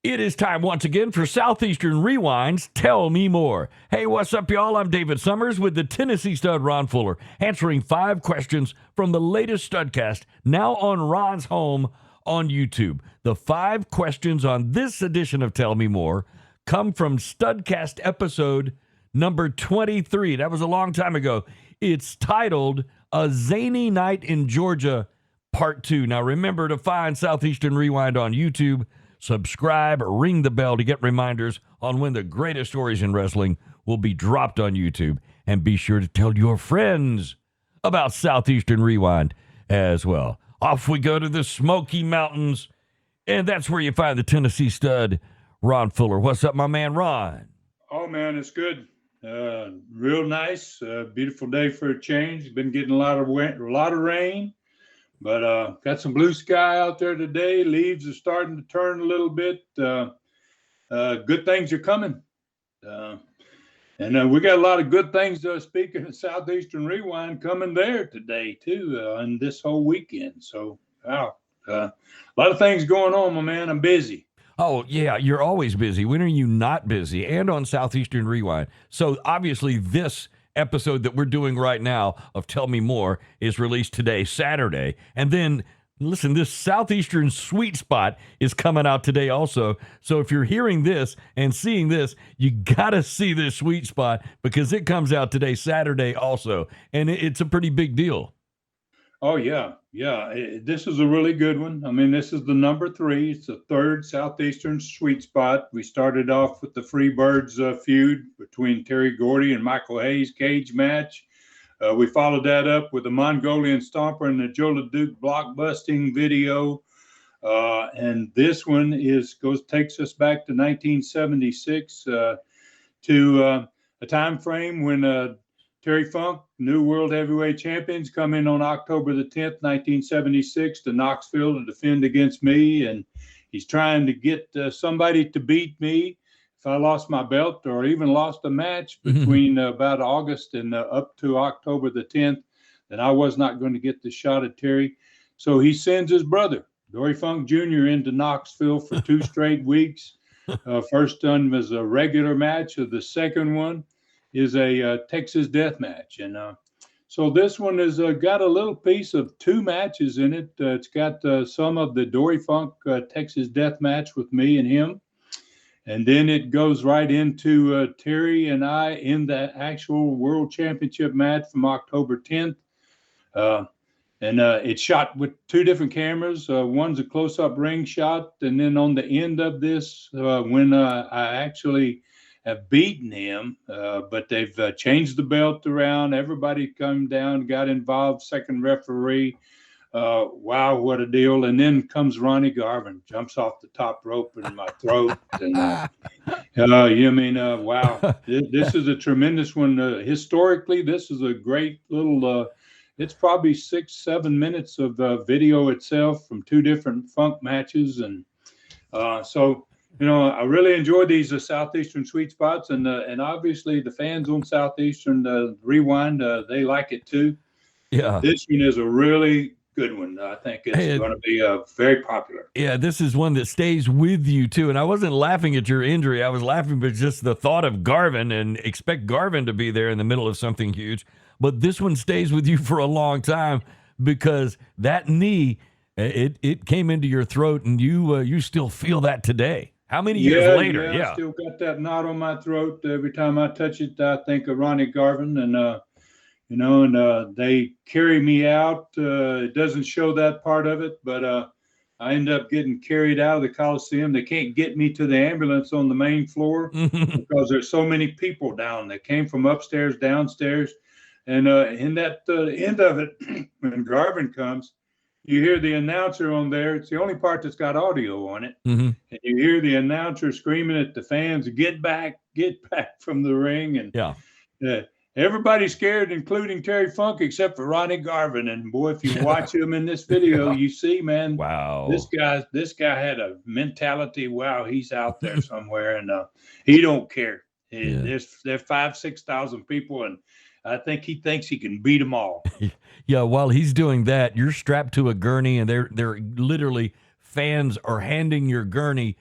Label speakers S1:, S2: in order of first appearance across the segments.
S1: It is time once again for Southeastern Rewind's Tell Me More. Hey, what's up, y'all? I'm David Sommers with the Tennessee stud Ron Fuller, answering 5 questions from the latest Studcast, now on Ron's home on YouTube. The 5 questions on this edition of Tell Me More come from Studcast episode number 23. That was a long time ago. It's titled A Zany Night in Georgia, Part 2. Now, remember to find Southeastern Rewind on YouTube. Subscribe, ring the bell to get reminders on when the greatest stories in wrestling will be dropped on YouTube. And be sure to tell your friends about Southeastern Rewind as well. Off we go to the Smoky Mountains, and that's where you find the Tennessee stud, Ron Fuller. What's up, my man, Ron?
S2: Oh, man, it's good. Real nice. Beautiful day for a change. Been getting a lot of rain. But got some blue sky out there today. Leaves are starting to turn a little bit. Good things are coming. And we got a lot of good things, speaking of Southeastern Rewind, coming there today, too, and this whole weekend. So, wow, a lot of things going on, my man. I'm busy.
S1: Oh, yeah, you're always busy. When are you not busy? And on Southeastern Rewind. So, obviously, this episode that we're doing right now of Tell Me More is released today, Saturday. And then, listen, this Southeastern Sweet Spot is coming out today also. So if you're hearing this and seeing this, you got to see this Sweet Spot because it comes out today, Saturday also. And it's a pretty big deal.
S2: Oh, yeah. Yeah. This is a really good one. I mean, this is the number 3. It's the 3rd Southeastern Sweet Spot. We started off with the Freebirds feud between Terry Gordy and Michael Hayes cage match. We followed that up with the Mongolian Stomper and the Joe LeDuc blockbusting video. And this one takes us back to 1976 to a time frame when Terry Funk, new world heavyweight champions, come in on October the 10th, 1976 to Knoxville to defend against me. And he's trying to get somebody to beat me if I lost my belt or even lost a match between about August and up to October the 10th. Then I was not going to get the shot at Terry. So he sends his brother, Dory Funk Jr., into Knoxville for 2 straight weeks. First one was a regular match. The second one is a Texas death match. And so this one has got a little piece of 2 matches in it. It's got some of the Dory Funk Texas death match with me and him. And then it goes right into Terry and I in the actual world championship match from October 10th. And it's shot with 2 different cameras. One's a close-up ring shot. And then on the end of this, when I actually have beaten him, but they've changed the belt around. Everybody come down, got involved, second referee. Wow, what a deal. And then comes Ronnie Garvin, jumps off the top rope in my throat. And wow, this is a tremendous one. Historically, this is a great little, it's probably 6-7 minutes of video itself from 2 different Funk matches. And so, I really enjoy these Southeastern Sweet Spots, and obviously the fans on Southeastern Rewind, they like it too.
S1: Yeah.
S2: This one is a really good one. I think it's going to be very popular.
S1: Yeah, this is one that stays with you too. And I wasn't laughing at your injury. I was laughing at just the thought of Garvin, and expect Garvin to be there in the middle of something huge. But this one stays with you for a long time because that knee, it came into your throat, and you still feel that today. How many years later?
S2: Yeah, I still got that knot on my throat. Every time I touch it, I think of Ronnie Garvin, and they carry me out. It doesn't show that part of it, but I end up getting carried out of the Coliseum. They can't get me to the ambulance on the main floor because there's so many people down. They came from upstairs, downstairs, and in that end of it, when Garvin comes, you hear the announcer on there. It's the only part that's got audio on it. And you hear the announcer screaming at the fans, get back from the ring. And everybody's scared, including Terry Funk, except for Ronnie Garvin. And boy, if you watch him in this video, you see, man,
S1: wow,
S2: this guy had a mentality. Wow, he's out there somewhere, and he don't care. There's 5,000-6,000 people, and I think he thinks he can beat them all.
S1: Yeah, while he's doing that, you're strapped to a gurney, and they're literally, fans are handing your gurney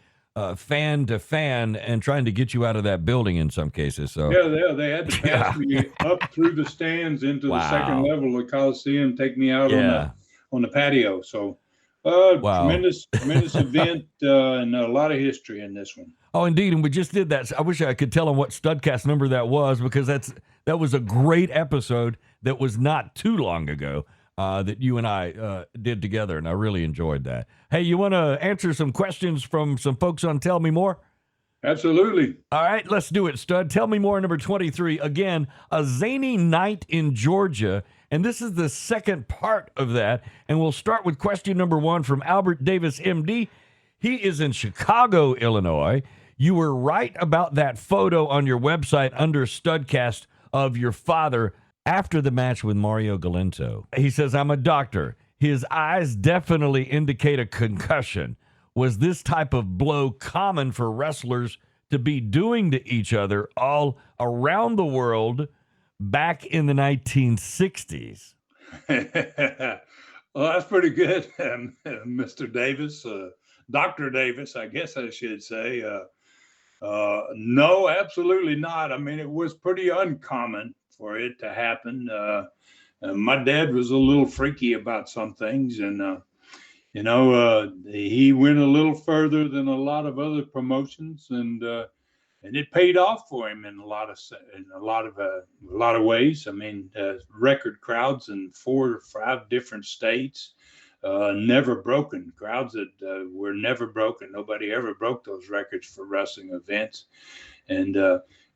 S1: fan to fan and trying to get you out of that building in some cases. So
S2: Yeah, they had to pass me up through the stands into the second
S1: wow.
S2: level of the Coliseum, take me out
S1: Yeah.
S2: on the patio. So,
S1: Wow.
S2: tremendous event, and a lot of history in this one.
S1: Oh, indeed, and we just did that. I wish I could tell them what Studcast number that was, because that was a great episode that was not too long ago that you and I did together, and I really enjoyed that. Hey, you want to answer some questions from some folks on Tell Me More?
S2: Absolutely.
S1: All right, let's do it, Stud. Tell Me More, number 23. Again, a zany night in Georgia, and this is the second part of that, and we'll start with question number 1 from Albert Davis, MD. He is in Chicago, Illinois. You were right about that photo on your website under Studcast of your father after the match with Mario Galento. He says, I'm a doctor. His eyes definitely indicate a concussion. Was this type of blow common for wrestlers to be doing to each other all around the world back in the 1960s?
S2: Well, that's pretty good, Mr. Davis, Dr. Davis, I guess I should say. No, absolutely not. I mean, it was pretty uncommon for it to happen. My dad was a little freaky about some things, and he went a little further than a lot of other promotions, and it paid off for him in a lot of ways. I mean, record crowds in 4 or 5 different states. Never broken crowds that were never broken. Nobody ever broke those records for wrestling events. And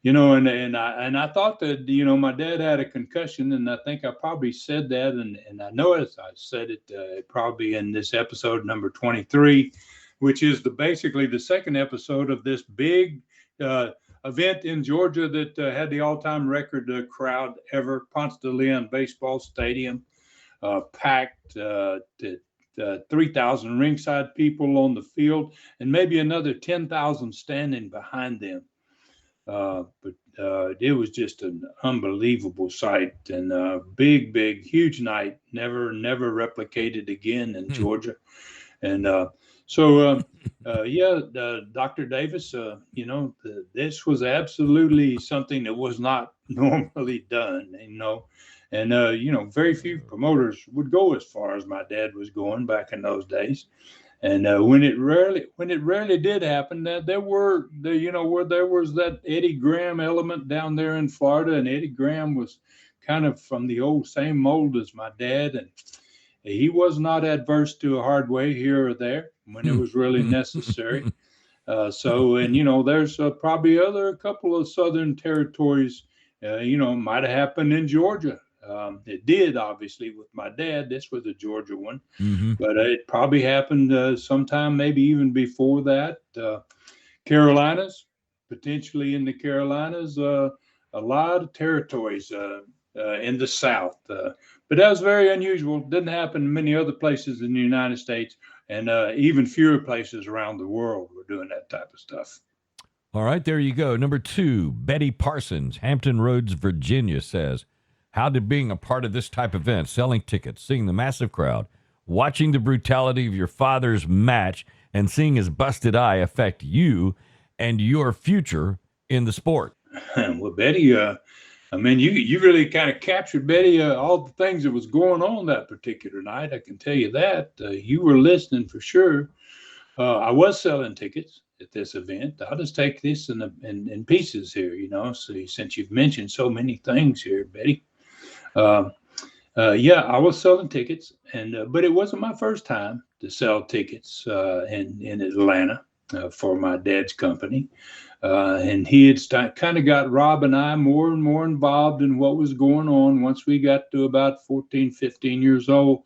S2: and I thought that my dad had a concussion, and I think I probably said that, and I know I said it probably in this episode number 23, which is basically the second episode of this big event in Georgia that had the all-time record crowd ever, Ponce de Leon Baseball Stadium. Packed, 3,000 ringside people on the field, and maybe another 10,000 standing behind them. But it was just an unbelievable sight, and big, huge night, never replicated again in Georgia. And Dr. Davis, this was absolutely something that was not normally done, And very few promoters would go as far as my dad was going back in those days. And when it rarely did happen, there was that Eddie Graham element down there in Florida, and Eddie Graham was kind of from the same mold as my dad, and he was not adverse to a hard way here or there when it was really necessary. There's probably a couple of southern territories, might have happened in Georgia. It did, obviously, with my dad. This was a Georgia one, but it probably happened sometime maybe even before that. Carolinas, potentially in the Carolinas, a lot of territories in the South. But that was very unusual. Didn't happen in many other places in the United States, and even fewer places around the world were doing that type of stuff.
S1: All right, there you go. Number 2, Betty Parsons, Hampton Roads, Virginia, says, how did being a part of this type of event, selling tickets, seeing the massive crowd, watching the brutality of your father's match, and seeing his busted eye affect you and your future in the sport?
S2: Well, Betty, you really kind of captured, Betty, all the things that was going on that particular night. I can tell you that. You were listening for sure. I was selling tickets at this event. I'll just take this in pieces here, so since you've mentioned so many things here, Betty. I was selling tickets, but it wasn't my first time to sell tickets in Atlanta for my dad's company. And he had kind of got Rob and I more and more involved in what was going on. Once we got to about 14, 15 years old,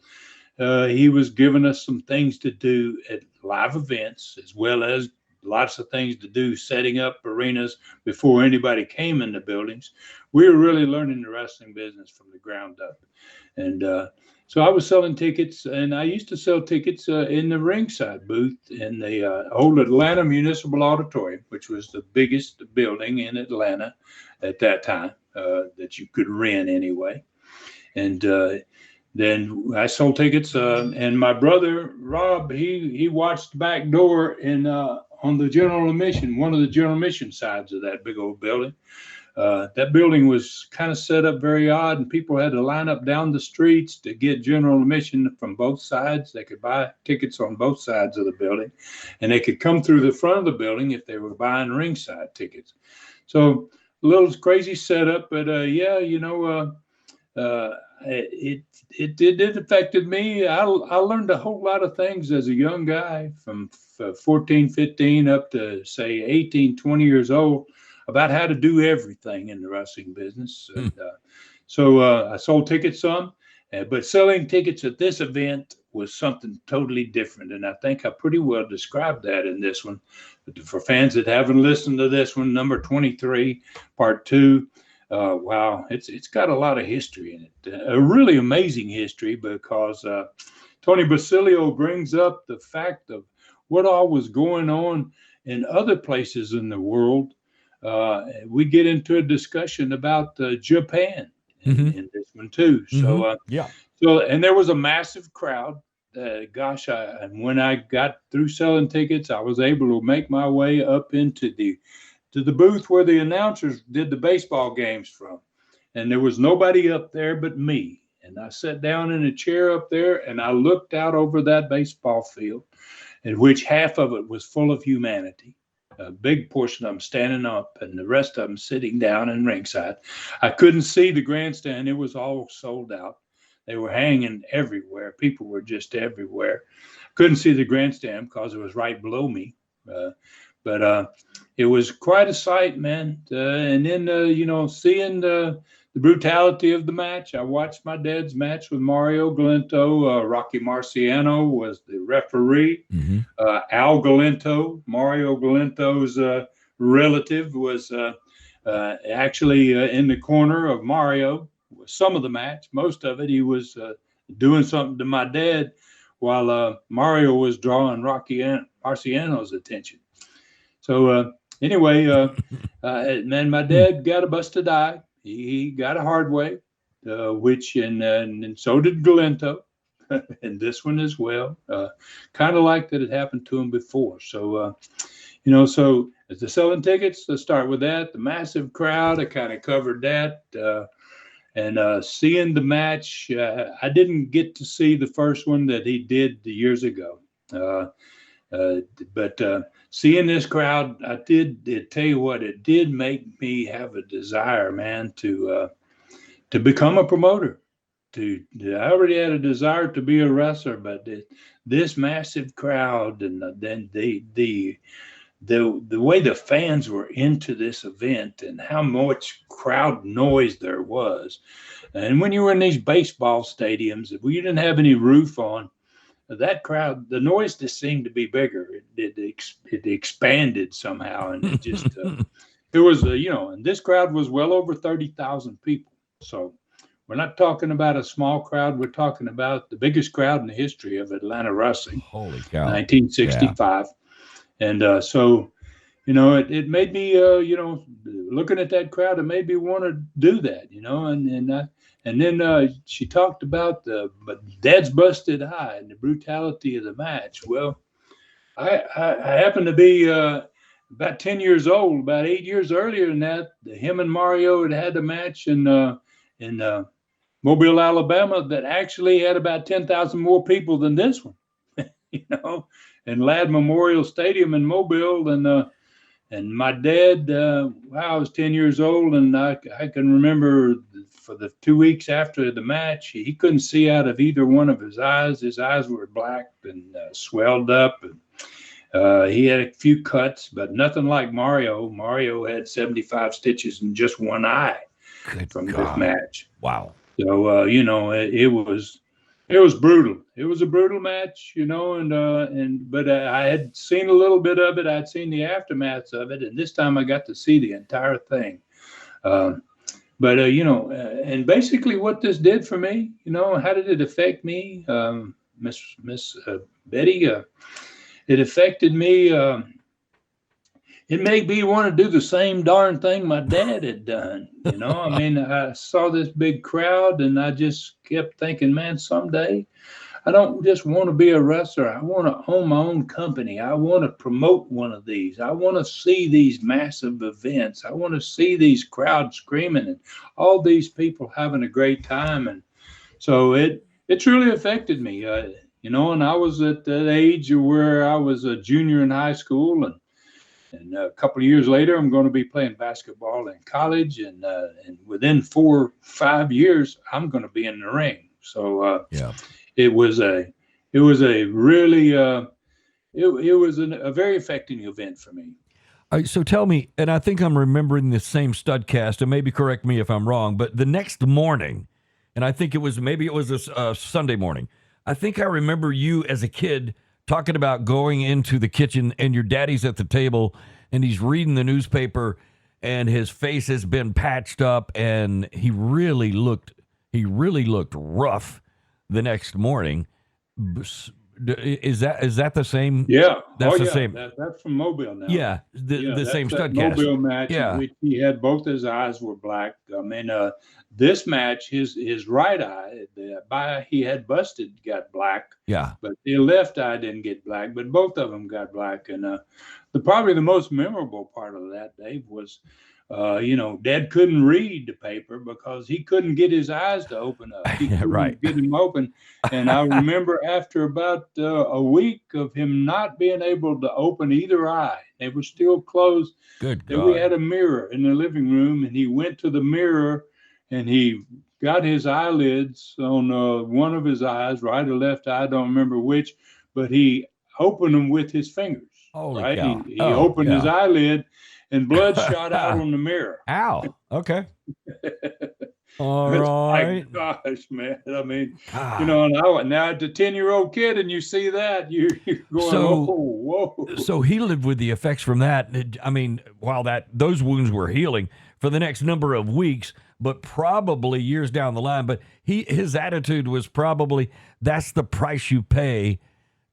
S2: he was giving us some things to do at live events, as well as lots of things to do setting up arenas before anybody came in the buildings. We were really learning the wrestling business from the ground up. And so I was selling tickets, and I used to sell tickets in the ringside booth in the old Atlanta Municipal Auditorium, which was the biggest building in Atlanta at that time that you could rent anyway. And then I sold tickets, and my brother Rob, he watched the back door on the general admission, one of the general admission sides of that big old building. That building was kind of set up very odd, and people had to line up down the streets to get general admission from both sides. They could buy tickets on both sides of the building, and they could come through the front of the building if they were buying ringside tickets. So a little crazy setup, but it affected me. I learned a whole lot of things as a young guy from 14, 15 up to say 18, 20 years old about how to do everything in the wrestling business. And, so I sold tickets some, but selling tickets at this event was something totally different. And I think I pretty well described that in this one. But for fans that haven't listened to this one, number 23, part 2, wow, it's got a lot of history in it. A really amazing history, because Tony Basilio brings up the fact of what all was going on in other places in the world. We get into a discussion about Japan in this one too. So, and there was a massive crowd. And when I got through selling tickets, I was able to make my way up into the booth where the announcers did the baseball games from. And there was nobody up there but me. And I sat down in a chair up there, and I looked out over that baseball field, in which half of it was full of humanity. A big portion of them standing up and the rest of them sitting down in ringside. I couldn't see the grandstand. It was all sold out. They were hanging everywhere. People were just everywhere. Couldn't see the grandstand because it was right below me. But it was quite a sight, man. And then, seeing the brutality of the match. I watched my dad's match with Mario Galento. Rocky Marciano was the referee. Al Galento, Mario Galento's relative, was actually in the corner of Mario. Some of the match, most of it, he was doing something to my dad while Mario was drawing Rocky Marciano's attention. So anyway, man, my dad got a busted eye. He got a hard way, and so did Galento, and this one as well. Kind of like that it happened to him before. So, so as the selling tickets, let's start with that. The massive crowd, I kind of covered that. And seeing the match, I didn't get to see the first one that he did years ago. But seeing this crowd, I did tell you what, it did make me have a desire, man, to become a promoter. I already had a desire to be a wrestler, but this massive crowd, and then the way the fans were into this event and how much crowd noise there was. And when you were in these baseball stadiums, if you didn't have any roof on, that crowd, the noise just seemed to be bigger. It expanded somehow, and it just it was and this crowd was well over 30,000 people. So we're not talking about a small crowd. We're talking about the biggest crowd in the history of Atlanta wrestling.
S1: Holy cow!
S2: 1965, yeah. And so it made me looking at that crowd, it made me want to do that. And then she talked about but Dad's busted eye and the brutality of the match. Well, I happened to be about 10 years old. About 8 years earlier than that, him and Mario had a match in Mobile, Alabama, that actually had about 10,000 more people than this one. In Ladd Memorial Stadium in Mobile, and my dad, I was 10 years old, and I can remember for the 2 weeks after the match, he couldn't see out of either one of his eyes. His eyes were black and swelled up, and he had a few cuts, but nothing like Mario. Mario had 75 stitches in just one eye from this match.
S1: Wow.
S2: So, it was brutal. It was a brutal match, but I had seen a little bit of it. I'd seen the aftermath of it, and this time I got to see the entire thing. And basically what this did for me, how did it affect me, Miss Betty? It affected me. It made me want to do the same darn thing my dad had done. I saw this big crowd, and I just kept thinking, man, someday I don't just want to be a wrestler. I want to own my own company. I want to promote one of these. I want to see these massive events. I want to see these crowds screaming and all these people having a great time. And so it's really affected me. And I was at that age where I was a junior in high school, and a couple of years later, I'm going to be playing basketball in college, and within 4 or 5 years, I'm going to be in the ring. So
S1: Yeah.
S2: it was a really it was a very affecting event for me.
S1: So tell me, and I think I'm remembering the same Studcast, and maybe correct me if I'm wrong, but the next morning, and I think it was a Sunday morning, I think I remember you as a kid talking about going into the kitchen and your daddy's at the table and he's reading the newspaper and his face has been patched up and he really looked rough the next morning. Is that the same?
S2: Yeah,
S1: That's the same.
S2: That's from Mobile now.
S1: Yeah, the same Studcast.
S2: Mobile match,
S1: Yeah.
S2: in which he had both his eyes were black. I mean, this match, his right eye, the eye he had busted, got black.
S1: Yeah.
S2: But the left eye didn't get black, but both of them got black. And probably the most memorable part of that, Dave, was, Dad couldn't read the paper because he couldn't get his eyes to open up. He couldn't
S1: Right.
S2: get them open. And I remember after about a week of him not being able to open either eye, they were still closed.
S1: Good
S2: And
S1: God.
S2: we had a mirror in the living room, and he went to the mirror and he got his eyelids on one of his eyes, right or left eye, I don't remember which, but he opened them with his fingers.
S1: Holy
S2: right?
S1: cow.
S2: He opened his eyelid and blood shot out on the mirror.
S1: Ow. Okay. All
S2: It's
S1: right.
S2: like, gosh, man. I mean,
S1: God.
S2: now as a 10-year-old kid and you see that, you're going, whoa.
S1: So he lived with the effects from that. I mean, while those wounds were healing for the next number of weeks, but probably years down the line. But his attitude was probably, that's the price you pay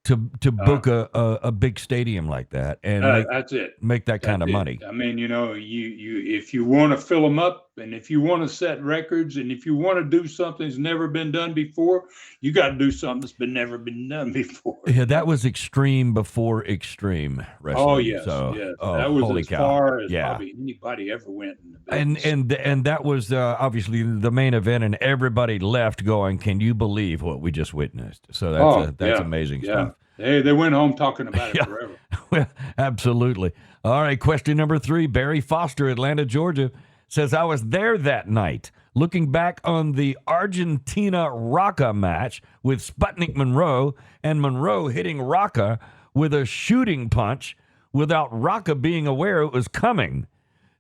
S1: to book a big stadium like that and
S2: that's it.
S1: Make that kind of money.
S2: I mean, you if you want to fill them up and if you want to set records and if you want to do something that's never been done before, you got to do something that's never been done before.
S1: Yeah, that was extreme before extreme wrestling.
S2: Oh yes,
S1: so,
S2: yes.
S1: Oh,
S2: that was
S1: holy
S2: as
S1: cow.
S2: far as
S1: Yeah.
S2: probably anybody ever went in the business.
S1: And that was obviously the main event, and everybody left going, "Can you believe what we just witnessed?" So that's amazing stuff.
S2: They went home talking about it forever.
S1: Well, absolutely. All right, question number 3. Barry Foster, Atlanta, Georgia, says, I was there that night looking back on the Argentina Rocca match with Sputnik Monroe and Monroe hitting Rocca with a shooting punch without Rocca being aware it was coming.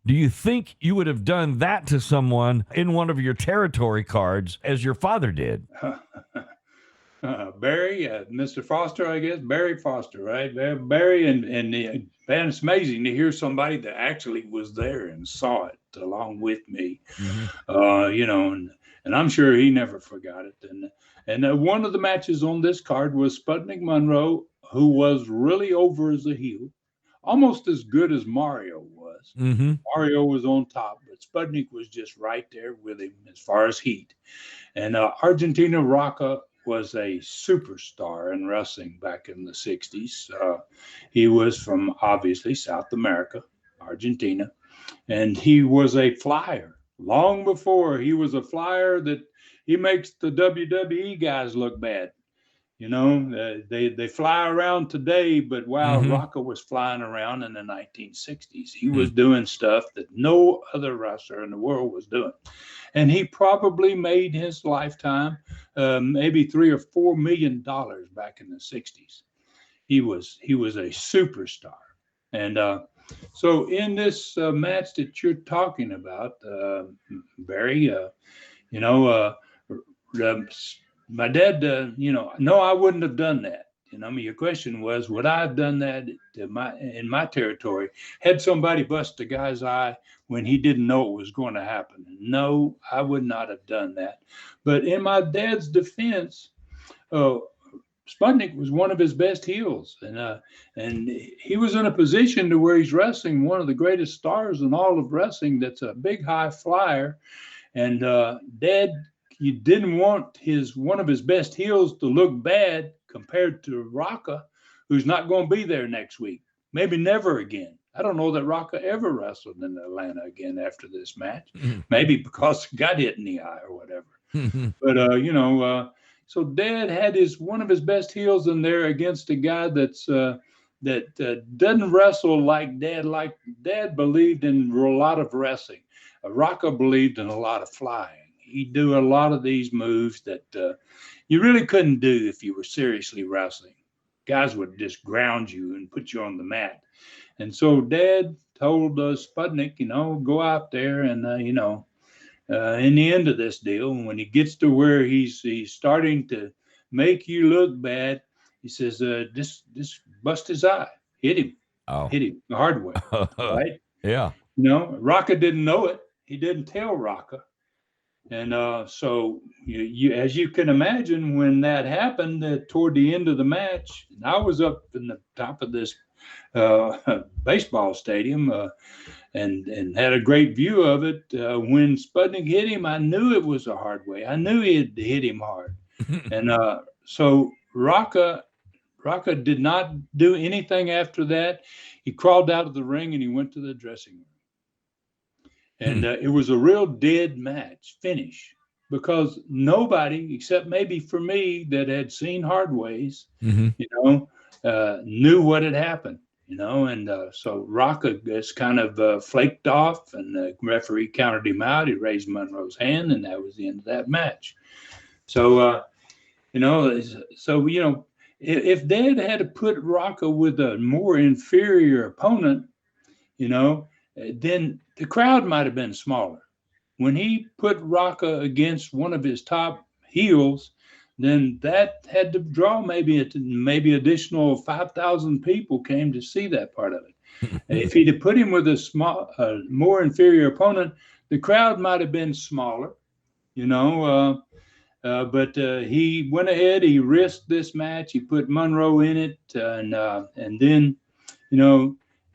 S1: Do you think you would have done that to someone in one of your territory cards as your father did?
S2: Barry, Mr. Foster, I guess, Barry Foster, right? Barry, and man, it's amazing to hear somebody that actually was there and saw it along with me, and I'm sure he never forgot it. And one of the matches on this card was Sputnik Monroe, who was really over as a heel, almost as good as Mario was.
S1: Mm-hmm.
S2: Mario was on top, but Sputnik was just right there with him as far as heat. And Argentina Rocca was a superstar in wrestling back in the 60s. He was from, obviously, South America, Argentina, and he was a flyer. Long before he was a flyer that he makes the WWE guys look bad. They fly around today, but while Rocca was flying around in the 1960s, he was doing stuff that no other wrestler in the world was doing. And he probably made his lifetime maybe $3 or $4 million back in the 60s. He was a superstar. And so in this match that you're talking about, Barry, my dad, no, I wouldn't have done that. Your question was, would I have done that in my territory? Had somebody bust a guy's eye when he didn't know it was going to happen? No, I would not have done that. But in my dad's defense, Sputnik was one of his best heels, and he was in a position to where he's wrestling one of the greatest stars in all of wrestling. That's a big high flyer, and Dad you didn't want one of his best heels to look bad compared to Rocca, who's not going to be there next week. Maybe never again. I don't know that Rocca ever wrestled in Atlanta again after this match. Maybe because he got hit in the eye or whatever. But so Dad had one of his best heels in there against a guy that doesn't wrestle like Dad. Like Dad believed in a lot of wrestling. Rocca believed in a lot of flying. He'd do a lot of these moves that you really couldn't do if you were seriously wrestling. Guys would just ground you and put you on the mat. And so Dad told Sputnik, go out there and, in the end of this deal, when he gets to where he's starting to make you look bad, he says, just bust his eye, hit him the hard way, right?
S1: Yeah.
S2: Rocca didn't know it. He didn't tell Rocca. And so you, as you can imagine, when that happened toward the end of the match, and I was up in the top of this baseball stadium and had a great view of it. When Sputnik hit him, I knew it was a hard way. I knew he had hit him hard. And so Rocca did not do anything after that. He crawled out of the ring and he went to the dressing room. And it was a real dead match finish because nobody, except maybe for me that had seen hard ways, knew what had happened, and so Rocca just kind of flaked off and the referee counted him out. He raised Monroe's hand and that was the end of that match. So, if Dad had to put Rocca with a more inferior opponent, then the crowd might have been smaller. When he put Rocca against one of his top heels, then that had to draw maybe additional 5,000 people came to see that part of it. If he'd have put him with a more inferior opponent, the crowd might have been smaller, but he went ahead, he risked this match, he put Monroe in it, and then,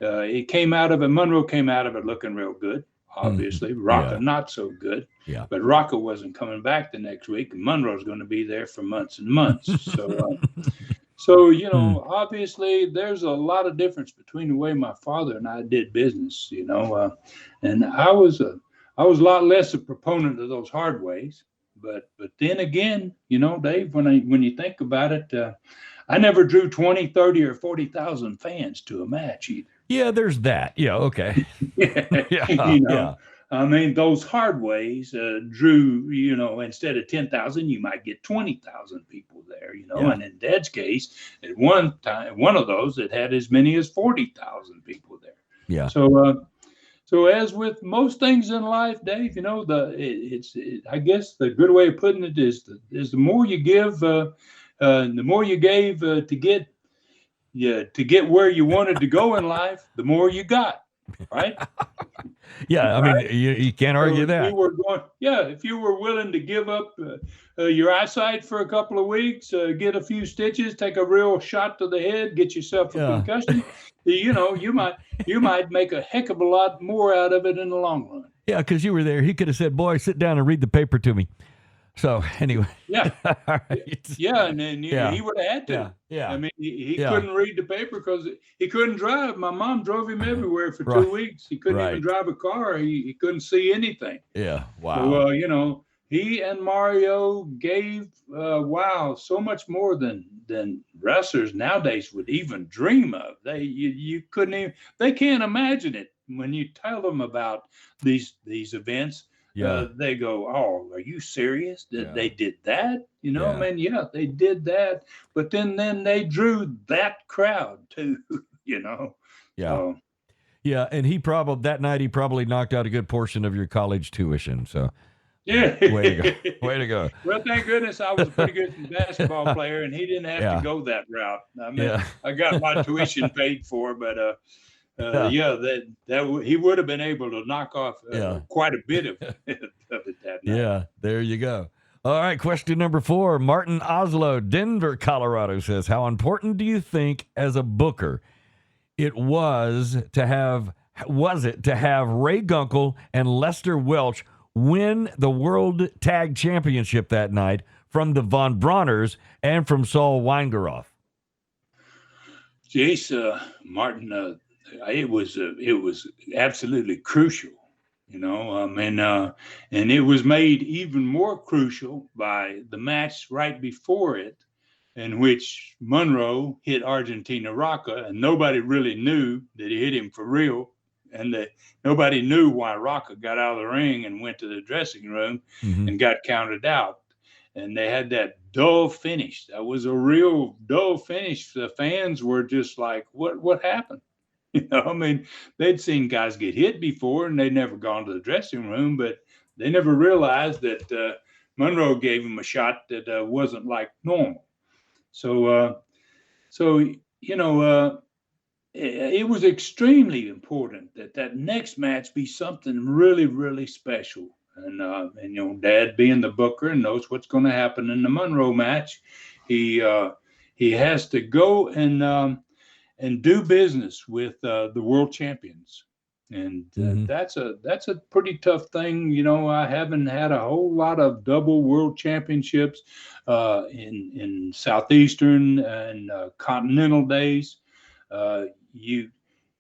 S2: Monroe came out of it looking real good, obviously. Rocca, not so good.
S1: Yeah.
S2: But Rocca wasn't coming back the next week, and Monroe's going to be there for months and months. So, obviously there's a lot of difference between the way my father and I did business, and I was a lot less a proponent of those hard ways. But then again, Dave, when you think about it, I never drew 20, 30, or 40,000 fans to a match either.
S1: Yeah, there's that. Yeah, okay.
S2: Yeah. I mean, those hard ways drew, instead of 10,000, you might get 20,000 people there, And in Dad's case, at one time, one of those, it had as many as 40,000 people there.
S1: Yeah.
S2: So as with most things in life, Dave, I guess the good way of putting it is the more you give, the more you gave to get where you wanted to go in life, the more you got, right?
S1: Yeah, I mean, you can't argue that.
S2: If you were willing to give up your eyesight for a couple of weeks, get a few stitches, take a real shot to the head, get yourself a concussion, you might make a heck of a lot more out of it in the long run.
S1: Yeah, because you were there. He could have said, "Boy, sit down and read the paper to me." So anyway.
S2: Yeah.
S1: Right.
S2: Yeah, and then he would have had to.
S1: Yeah.
S2: I mean, he couldn't read the paper because he couldn't drive. My mom drove him everywhere for 2 weeks. He couldn't even drive a car. He couldn't see anything.
S1: Yeah. Wow.
S2: So, he and Mario gave so much more than wrestlers nowadays would even dream of. You couldn't even, they can't imagine it when you tell them about these events. They go, "Oh, are you serious? They did that?" They did that. But then they drew that crowd too, Yeah.
S1: Yeah, and that night he probably knocked out a good portion of your college tuition. So
S2: yeah,
S1: way to go.
S2: Well, thank goodness I was a pretty good basketball player, and he didn't have to go that route. I mean, I got my tuition paid for, but that he would have been able to knock off quite a bit of it that night. Yeah,
S1: there you go. All right, question number 4. Martin Oslo, Denver, Colorado says, how important do you think as a booker was it to have Ray Gunkel and Lester Welch win the World Tag Championship that night from the Von Brauners and from Saul Weingeroff?
S2: Jace, Martin, it was absolutely crucial, and it was made even more crucial by the match right before it, in which Monroe hit Argentina Rocca, and nobody really knew that he hit him for real, and that nobody knew why Rocca got out of the ring and went to the dressing room and got counted out. And they had that dull finish. That was a real dull finish. The fans were just like, what happened? They'd seen guys get hit before and they'd never gone to the dressing room, but they never realized that Monroe gave him a shot that wasn't like normal. So it was extremely important that next match be something really, really special. And Dad, being the booker and knows what's going to happen in the Monroe match, he has to go and do business with the world champions, and that's a pretty tough thing. I haven't had a whole lot of double world championships in Southeastern and Continental days. You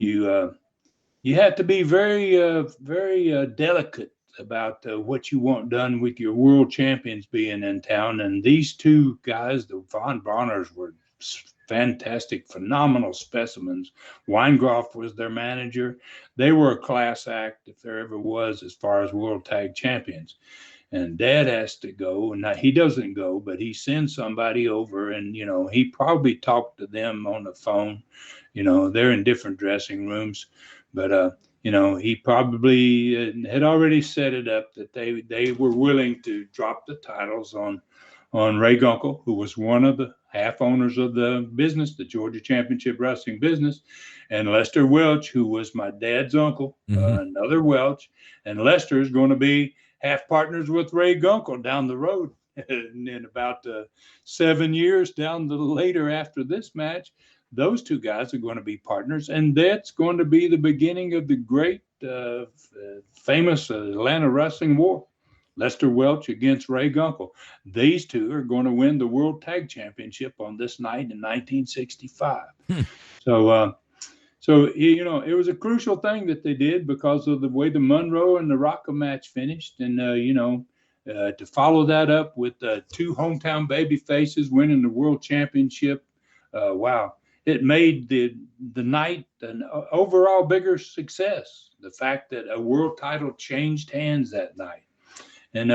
S2: have to be very delicate about what you want done with your world champions being in town. And these two guys, the Von Brauners, were fantastic, phenomenal specimens. Weingroff was their manager. They were a class act if there ever was, as far as world tag champions. And Dad has to go, and he doesn't go, but he sends somebody over, and he probably talked to them on the phone. They're in different dressing rooms, but he probably had already set it up that they were willing to drop the titles on Ray Gunkel, who was one of the half owners of the business, the Georgia Championship Wrestling business, and Lester Welch, who was my dad's uncle, another Welch. And Lester is going to be half partners with Ray Gunkel down the road. And in about 7 years down the later after this match, those two guys are going to be partners, and that's going to be the beginning of the great, famous Atlanta Wrestling War. Lester Welch against Ray Gunkel. These two are going to win the World Tag Championship on this night in 1965. So it was a crucial thing that they did because of the way the Monroe and the Rocca match finished, and to follow that up with two hometown baby faces winning the World Championship. Wow. It made the night an overall bigger success. The fact that a world title changed hands that night. And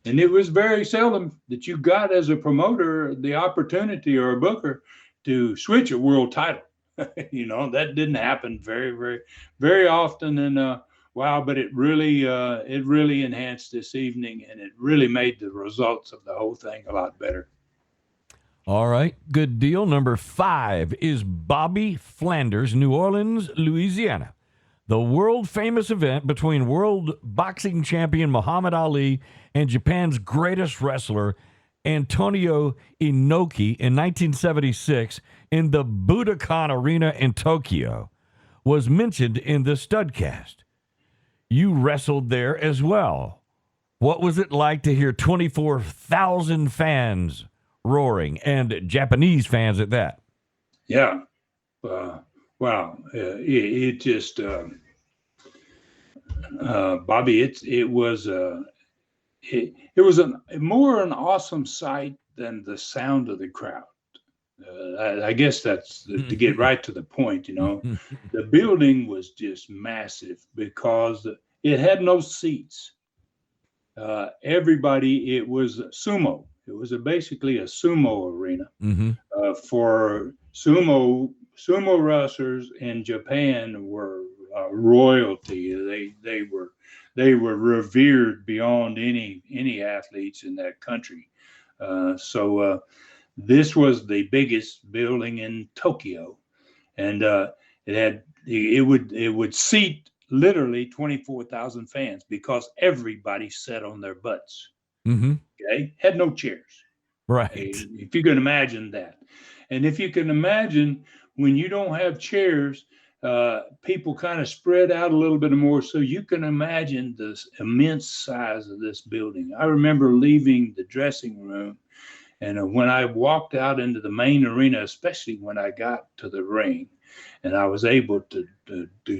S2: it was very seldom that you got, as a promoter, the opportunity, or a booker, to switch a world title. That didn't happen very, very, very often. And wow, but it really enhanced this evening, and it really made the results of the whole thing a lot better.
S1: All right, good deal. Number 5 is Bobby Flanders, New Orleans, Louisiana. The world-famous event between world boxing champion Muhammad Ali and Japan's greatest wrestler, Antonio Inoki, in 1976 in the Budokan Arena in Tokyo, was mentioned in the Studcast. You wrestled there as well. What was it like to hear 24,000 fans roaring, and Japanese fans at that?
S2: Yeah. Wow. It just, Bobby, it was more an awesome sight than the sound of the crowd. I guess that's to get right to the point. The building was just massive because it had no seats. Everybody, it was sumo. It was basically a sumo arena for sumo wrestlers in Japan were royalty. They were revered beyond any athletes in that country. So this was the biggest building in Tokyo, and it would seat literally 24,000 fans because everybody sat on their butts. Okay, had no chairs.
S1: Right.
S2: If you can imagine that, and if you can imagine when you don't have chairs, people kind of spread out a little bit more. So you can imagine the immense size of this building. I remember leaving the dressing room, and when I walked out into the main arena, especially when I got to the ring, and I was able to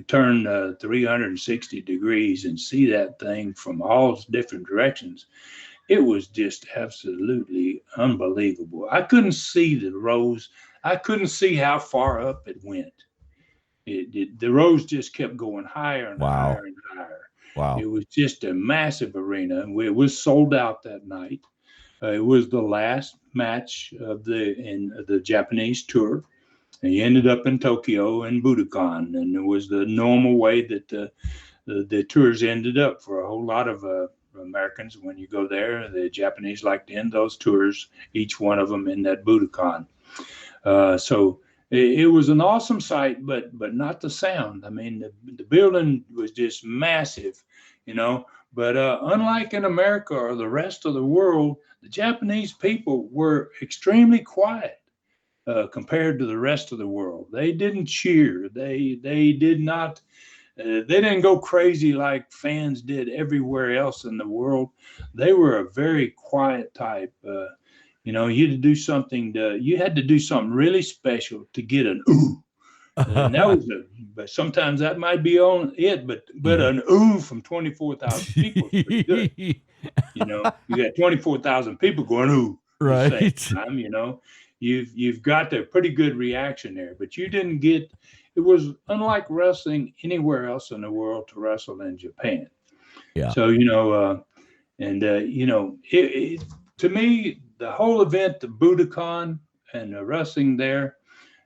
S2: turn 360 degrees and see that thing from all different directions, it was just absolutely unbelievable. I couldn't see the rows. I couldn't see how far up it went. The rows just kept going higher and
S1: Wow.
S2: higher and higher.
S1: Wow.
S2: It was just a massive arena. It was sold out that night. It was the last match of the Japanese tour. And he ended up in Tokyo and Budokan, and it was the normal way that the tours ended up for a whole lot of Americans. When you go there, the Japanese like to end those tours, each one of them in that Budokan. So it was an awesome sight, but not the sound. I mean, the building was just massive, you know. But unlike in America or the rest of the world, the Japanese people were extremely quiet compared to the rest of the world. They didn't cheer. They did not. They didn't go crazy like fans did everywhere else in the world. They were a very quiet type. You know, you had to do something really special to get an ooh. And that was but sometimes that might be on it, but an ooh from 24,000 people is pretty good. You know, you got 24,000 people going ooh at the same time, you know. You've got a pretty good reaction there, but you didn't get. It was unlike wrestling anywhere else in the world to wrestle in Japan.
S1: Yeah.
S2: So you know, you know, to me, the whole event, the Budokan and the wrestling there,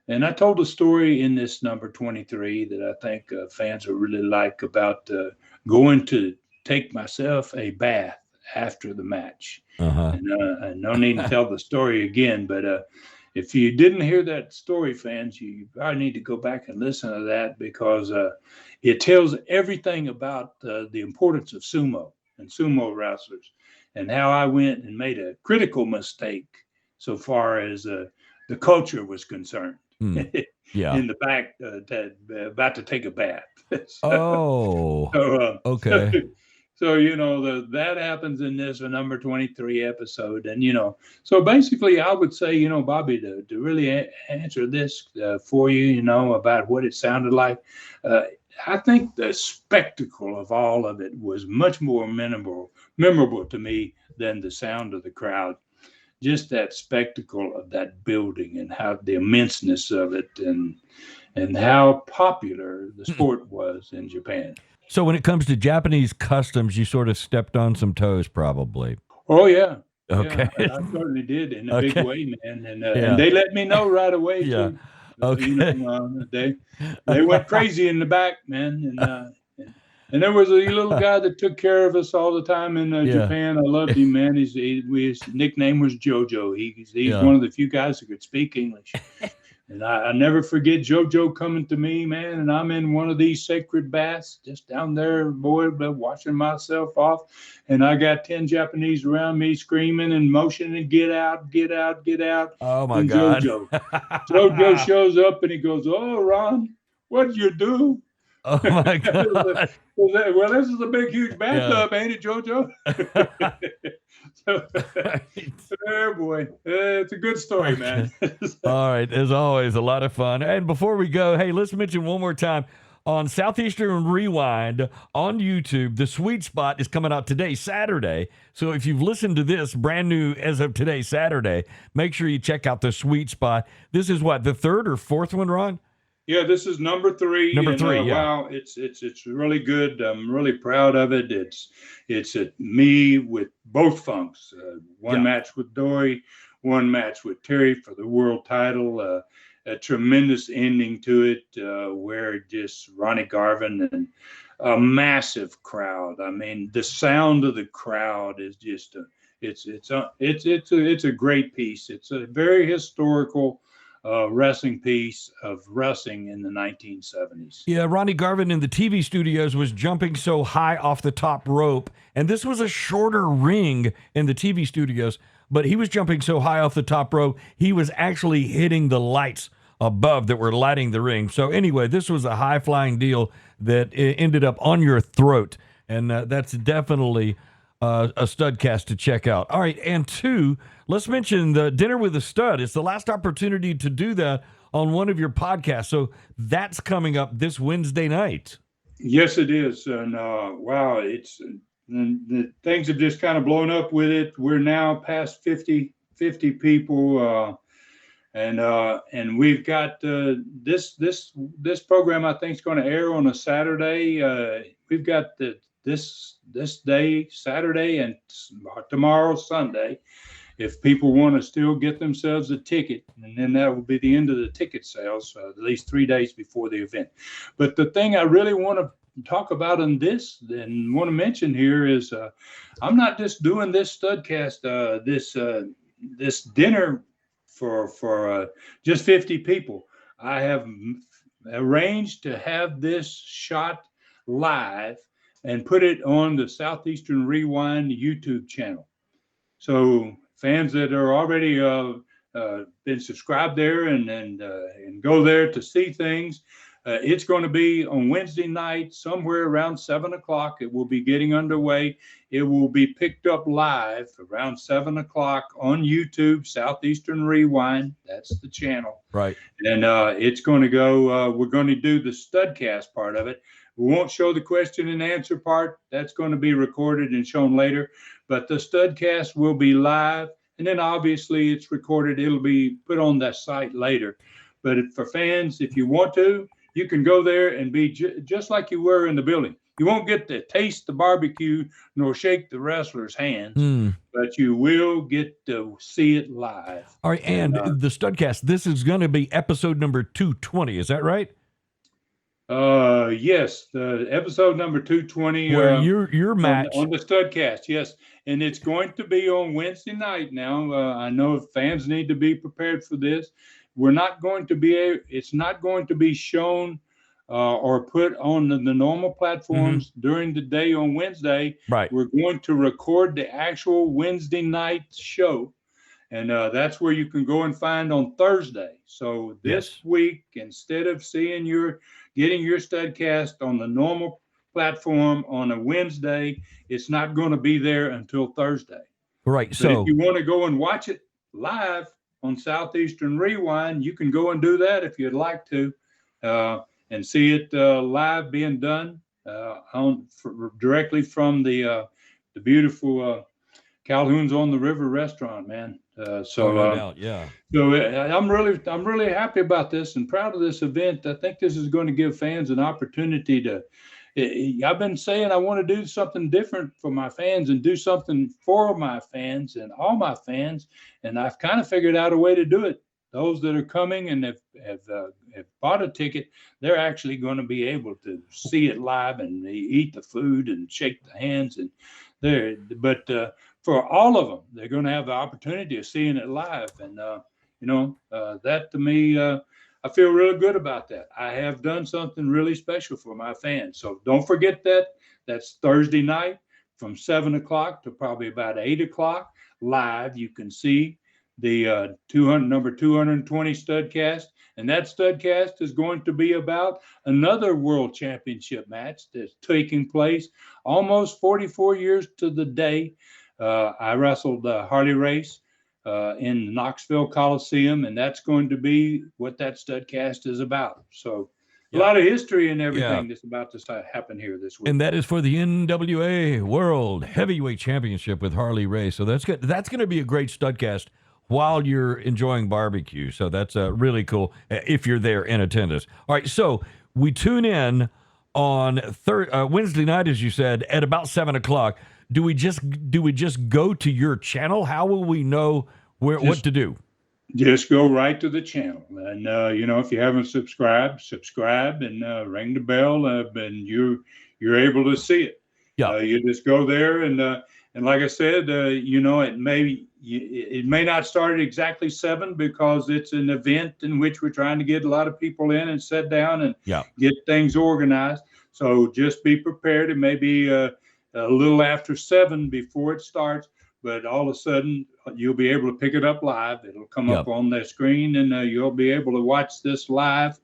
S2: and I told a story in this number 23 that I think fans will really like about going to take myself a bath after the match. And no need to tell the story again, but if you didn't hear that story, fans, you probably need to go back and listen to that, because it tells everything about the importance of sumo and sumo wrestlers, and how I went and made a critical mistake so far as the culture was concerned.
S1: Yeah.
S2: In the back, about to take a bath.
S1: Okay.
S2: So, you know, that happens in this number 23 episode. And, you know, so basically I would say, you know, Bobby, to really answer this for you, you know, about what it sounded like, I think the spectacle of all of it was much more memorable to me than the sound of the crowd. Just that spectacle of that building and how the immenseness of it, and how popular the sport was in Japan.
S1: So when it comes to Japanese customs, you sort of stepped on some toes, probably.
S2: Oh yeah.
S1: Okay.
S2: Yeah, I certainly did in a big way, man. And
S1: Yeah.
S2: and they let me know right away
S1: Yeah.
S2: too.
S1: Okay.
S2: You know, they went crazy in the back, man. And there was a little guy that took care of us all the time in Japan. I loved him, man. His nickname was JoJo. He's one of the few guys who could speak English. And I never forget JoJo coming to me, man. And I'm in one of these sacred baths just down there, boy, washing myself off. And I got 10 Japanese around me screaming and motioning, get out, get out, get out.
S1: Oh, my
S2: and
S1: God.
S2: JoJo shows up and he goes, "Oh, Ron, what did you do?"
S1: Oh, my God.
S2: Well, this is a big, huge bathtub, ain't it, JoJo? Oh, boy. It's a good story, man.
S1: All right. As always, a lot of fun. And before we go, hey, let's mention one more time. On Southeastern Rewind on YouTube, The Sweet Spot is coming out today, Saturday. So if you've listened to this brand new as of today, Saturday, make sure you check out The Sweet Spot. This is what, the third or fourth one, Ron?
S2: Yeah, this is number 3.
S1: Number 3, yeah.
S2: Wow, it's really good. I'm really proud of it. It's me with both Funks. One match with Dory, one match with Terry for the world title. A tremendous ending to it, where just Ronnie Garvin and a massive crowd. I mean, the sound of the crowd is just it's a great piece. It's a very historical wrestling piece of wrestling in the 1970s.
S1: Yeah, Ronnie Garvin in the TV studios was jumping so high off the top rope, and this was a shorter ring in the TV studios, but he was jumping so high off the top rope, he was actually hitting the lights above that were lighting the ring. So anyway, this was a high-flying deal that ended up on your throat, and that's definitely a Studcast to check out. All right, and two, let's mention the Dinner with a Stud. It's the last opportunity to do that on one of your podcasts. So that's coming up this Wednesday night.
S2: Yes, it is. And wow, the things have just kind of blown up with it. We're now past 50 people. And we've got this program, I think, is going to air on a Saturday. We've got this day, Saturday, and tomorrow, Sunday. If people want to still get themselves a ticket, and then that will be the end of the ticket sales, at least 3 days before the event. But the thing I really want to talk about in this and want to mention here is I'm not just doing this Studcast, this dinner for just 50 people. I have arranged to have this shot live and put it on the Southeastern Rewind YouTube channel. So fans that are already been subscribed there and go there to see things. It's going to be on Wednesday night, somewhere around 7 o'clock. It will be getting underway. It will be picked up live around 7 o'clock on YouTube, Southeastern Rewind. That's the channel.
S1: Right.
S2: And it's going to go, we're going to do the Studcast part of it. We won't show the question and answer part. That's going to be recorded and shown later. But the Studcast will be live. And then obviously it's recorded. It'll be put on that site later. But for fans, if you want to, you can go there and be just like you were in the building. You won't get to taste the barbecue nor shake the wrestlers' hands, but you will get to see it live.
S1: All right, and the Studcast, this is going to be episode number 220. Is that right?
S2: Yes, the episode number 220.
S1: Where your match
S2: on the Studcast, yes, and it's going to be on Wednesday night. Now, I know fans need to be prepared for this. It's not going to be shown or put on the normal platforms during the day on Wednesday.
S1: Right.
S2: We're going to record the actual Wednesday night show, and that's where you can go and find on Thursday. So this week, instead of getting your Studcast on the normal platform on a Wednesday, it's not going to be there until Thursday.
S1: Right.
S2: But
S1: so
S2: if you want to go and watch it live on Southeastern Rewind, you can go and do that if you'd like to, and see it live being done directly from the beautiful Calhoun's on the River restaurant, man.
S1: no doubt, yeah.
S2: So I'm really happy about this and proud of this event. I think this is going to give fans an opportunity to. I've been saying I want to do something different for my fans and do something for my fans and all my fans, and I've kind of figured out a way to do it. Those that are coming and have bought a ticket, they're actually going to be able to see it live and eat the food and shake the hands but for all of them, they're going to have the opportunity of seeing it live, and that to me. I feel real good about that. I have done something really special for my fans. So don't forget that. That's Thursday night from 7 o'clock to probably about 8 o'clock live. You can see the number 220 Studcast. And that Studcast is going to be about another world championship match that's taking place almost 44 years to the day. I wrestled Harley Race in the Knoxville Coliseum, and that's going to be what that Studcast is about. So a lot of history and everything that's about to happen here this week.
S1: And that is for the NWA World Heavyweight Championship with Harley Race. So that's good. That's going to be a great Studcast while you're enjoying barbecue. So that's really cool if you're there in attendance. All right, so we tune in on Wednesday night, as you said, at about 7 o'clock. Do we just go to your channel? How will we know what to do?
S2: Just go right to the channel, and if you haven't subscribe and ring the bell, and you're able to see it.
S1: Yeah,
S2: you just go there, and like I said, it may not start at exactly 7 because it's an event in which we're trying to get a lot of people in and sit down and get things organized. So just be prepared. It may be a little after 7 before it starts, but all of a sudden you'll be able to pick it up live. It'll come up on the screen, and you'll be able to watch this live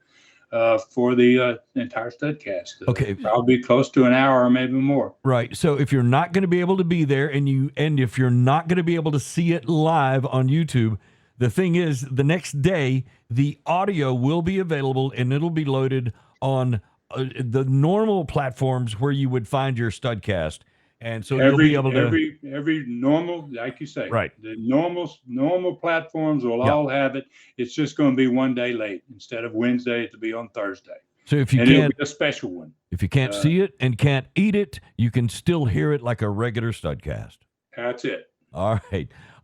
S2: for the entire Studcast.
S1: Okay,
S2: probably close to an hour or maybe more.
S1: Right. So if you're not going to be able to be there, and if you're not going to be able to see it live on YouTube, the thing is, the next day the audio will be available, and it'll be loaded on the normal platforms where you would find your Studcast. And so you'll be able to
S2: every normal, like you say,
S1: right.
S2: The normal platforms will all have it. It's just going to be one day late. Instead of Wednesday, it'll be on Thursday.
S1: So if you
S2: it'll be a special one.
S1: If you can't see it and can't eat it, you can still hear it like a regular Studcast.
S2: That's it.
S1: All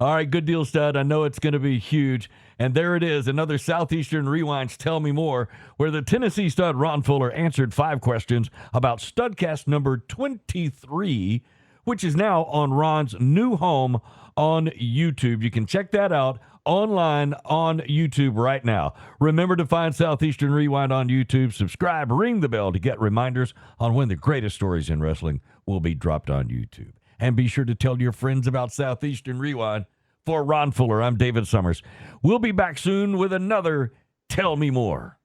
S1: right, good deal, Stud. I know it's going to be huge. And there it is, another Southeastern Rewinds Tell Me More, where the Tennessee Stud Ron Fuller answered 5 questions about Studcast number 23, which is now on Ron's new home on YouTube. You can check that out online on YouTube right now. Remember to find Southeastern Rewind on YouTube, subscribe, ring the bell to get reminders on when the greatest stories in wrestling will be dropped on YouTube. And be sure to tell your friends about Southeastern Rewind. For Ron Fuller, I'm David Summers. We'll be back soon with another Tell Me More.